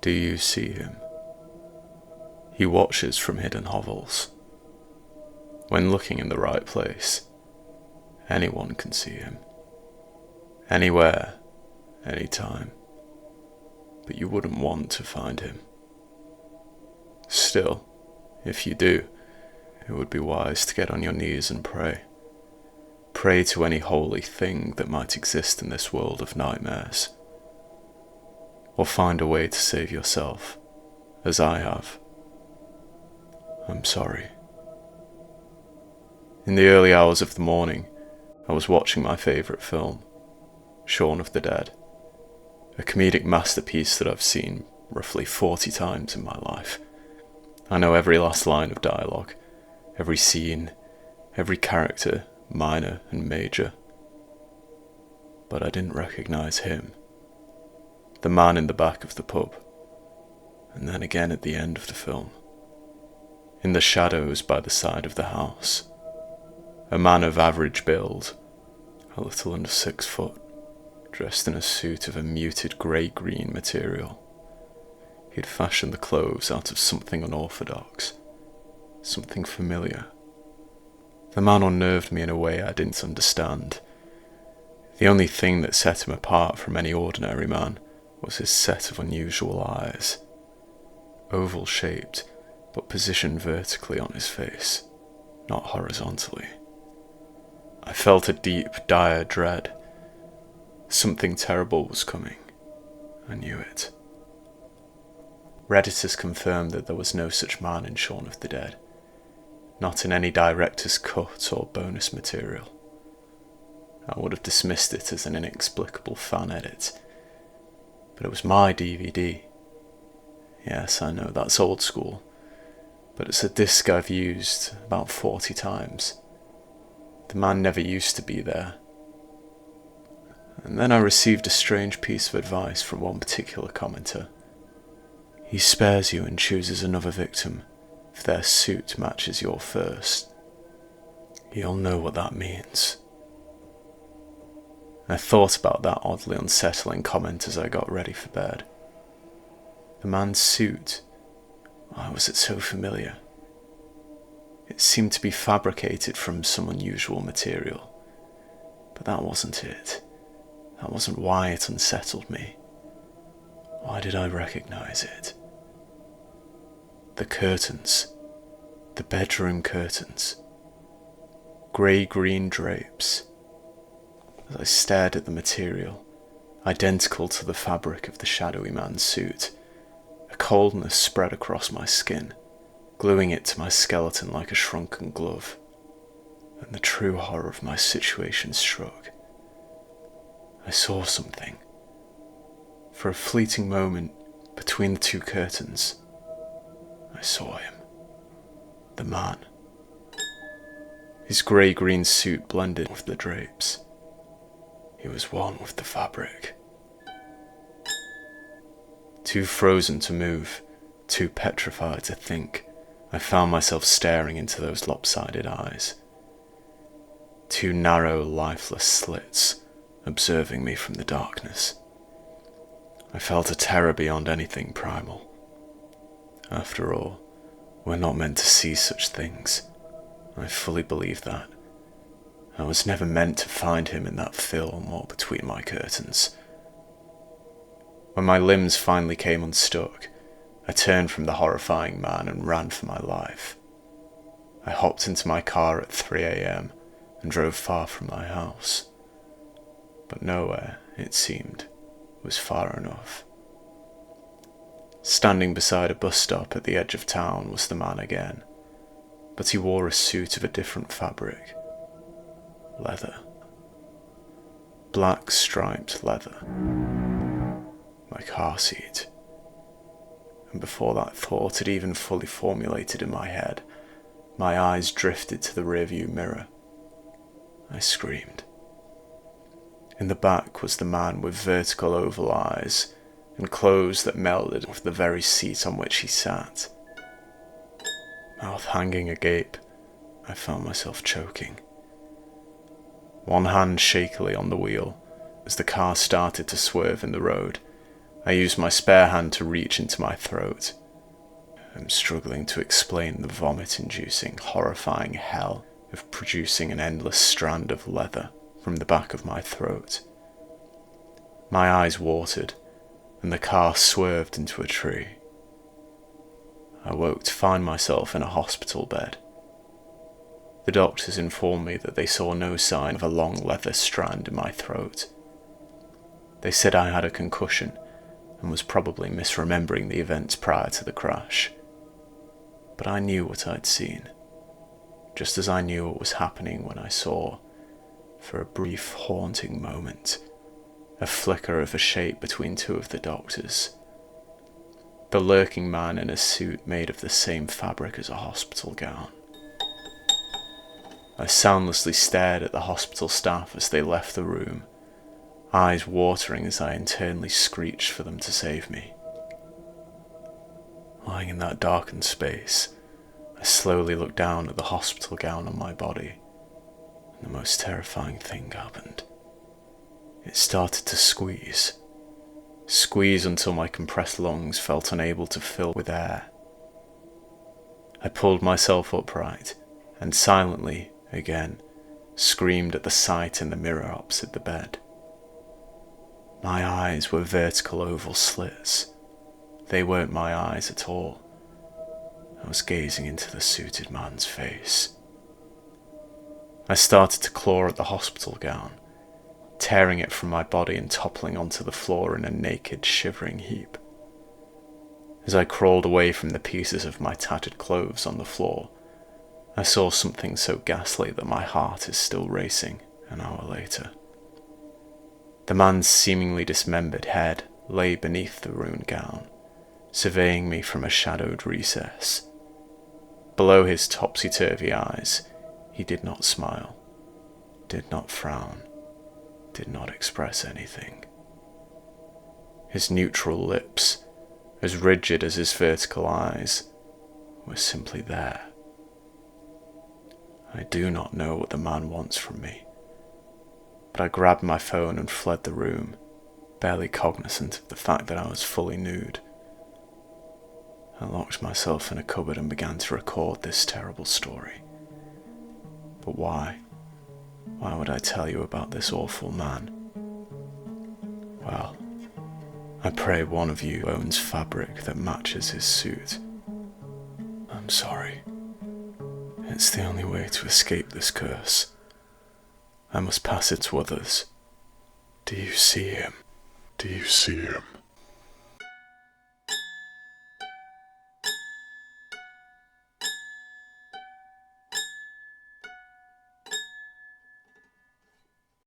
Do you see him? He watches from hidden hovels. When looking in the right place, anyone can see him. Anywhere, anytime. But you wouldn't want to find him. Still, if you do, it would be wise to get on your knees and pray. Pray to any holy thing that might exist in this world of nightmares. Or find a way to save yourself, as I have. I'm sorry. In the early hours of the morning, I was watching my favourite film, Shaun of the Dead, a comedic masterpiece that I've seen roughly 40 times in my life. I know every last line of dialogue, every scene, every character, minor and major. But I didn't recognise him. The man in the back of the pub, and then again at the end of the film. In the shadows by the side of the house, a man of average build, a little under 6 foot, dressed in a suit of a muted grey-green material. He had fashioned the clothes out of something unorthodox, something familiar. The man unnerved me in a way I didn't understand. The only thing that set him apart from any ordinary man was his set of unusual eyes, oval-shaped but positioned vertically on his face, not horizontally. I felt a deep, dire dread. Something terrible was coming. I knew it. Redditors confirmed that there was no such man in Shaun of the Dead, not in any director's cut or bonus material. I would have dismissed it as an inexplicable fan edit, but it was my DVD. Yes, I know that's old school, but it's a disc I've used about 40 times. The man never used to be there. And then I received a strange piece of advice from one particular commenter. He spares you and chooses another victim if their suit matches your first. You'll know what that means. I thought about that oddly unsettling comment as I got ready for bed. The man's suit, why was it so familiar? It seemed to be fabricated from some unusual material, but that wasn't it. That wasn't why it unsettled me. Why did I recognise it? The curtains, the bedroom curtains, grey-green drapes. As I stared at the material, identical to the fabric of the shadowy man's suit, a coldness spread across my skin, gluing it to my skeleton like a shrunken glove, and the true horror of my situation struck. I saw something. For a fleeting moment, between the two curtains, I saw him. The man. His grey-green suit blended with the drapes. He was one with the fabric. Too frozen to move, too petrified to think, I found myself staring into those lopsided eyes. Two narrow, lifeless slits, observing me from the darkness. I felt a terror beyond anything primal. After all, we're not meant to see such things. I fully believe that. I was never meant to find him in that film or between my curtains. When my limbs finally came unstuck, I turned from the horrifying man and ran for my life. I hopped into my car at 3 a.m. and drove far from my house. But nowhere, it seemed, was far enough. Standing beside a bus stop at the edge of town was the man again, but he wore a suit of a different fabric. Leather. Black striped leather. My car seat. And before that thought had even fully formulated in my head, my eyes drifted to the rearview mirror. I screamed. In the back was the man with vertical oval eyes and clothes that melded with the very seat on which he sat. Mouth hanging agape, I found myself choking. One hand shakily on the wheel as the car started to swerve in the road, I used my spare hand to reach into my throat. I'm struggling to explain the vomit-inducing, horrifying hell of producing an endless strand of leather from the back of my throat. My eyes watered, and the car swerved into a tree. I woke to find myself in a hospital bed. The doctors informed me that they saw no sign of a long leather strand in my throat. They said I had a concussion and was probably misremembering the events prior to the crash. But I knew what I'd seen, just as I knew what was happening when I saw, for a brief haunting moment, a flicker of a shape between two of the doctors. The lurking man in a suit made of the same fabric as a hospital gown. I soundlessly stared at the hospital staff as they left the room, eyes watering as I internally screeched for them to save me. Lying in that darkened space, I slowly looked down at the hospital gown on my body, and the most terrifying thing happened. It started to squeeze until my compressed lungs felt unable to fill with air. I pulled myself upright and silently, again, screamed at the sight in the mirror opposite the bed. My eyes were vertical oval slits. They weren't my eyes at all. I was gazing into the suited man's face. I started to claw at the hospital gown, tearing it from my body and toppling onto the floor in a naked, shivering heap. As I crawled away from the pieces of my tattered clothes on the floor, I saw something so ghastly that my heart is still racing an hour later. The man's seemingly dismembered head lay beneath the ruined gown, surveying me from a shadowed recess. Below his topsy-turvy eyes, he did not smile, did not frown, did not express anything. His neutral lips, as rigid as his vertical eyes, were simply there. I do not know what the man wants from me, but I grabbed my phone and fled the room, barely cognizant of the fact that I was fully nude. I locked myself in a cupboard and began to record this terrible story. But why? Why would I tell you about this awful man? Well, I pray one of you owns fabric that matches his suit. I'm sorry. It's the only way to escape this curse. I must pass it to others. Do you see him? Do you see him?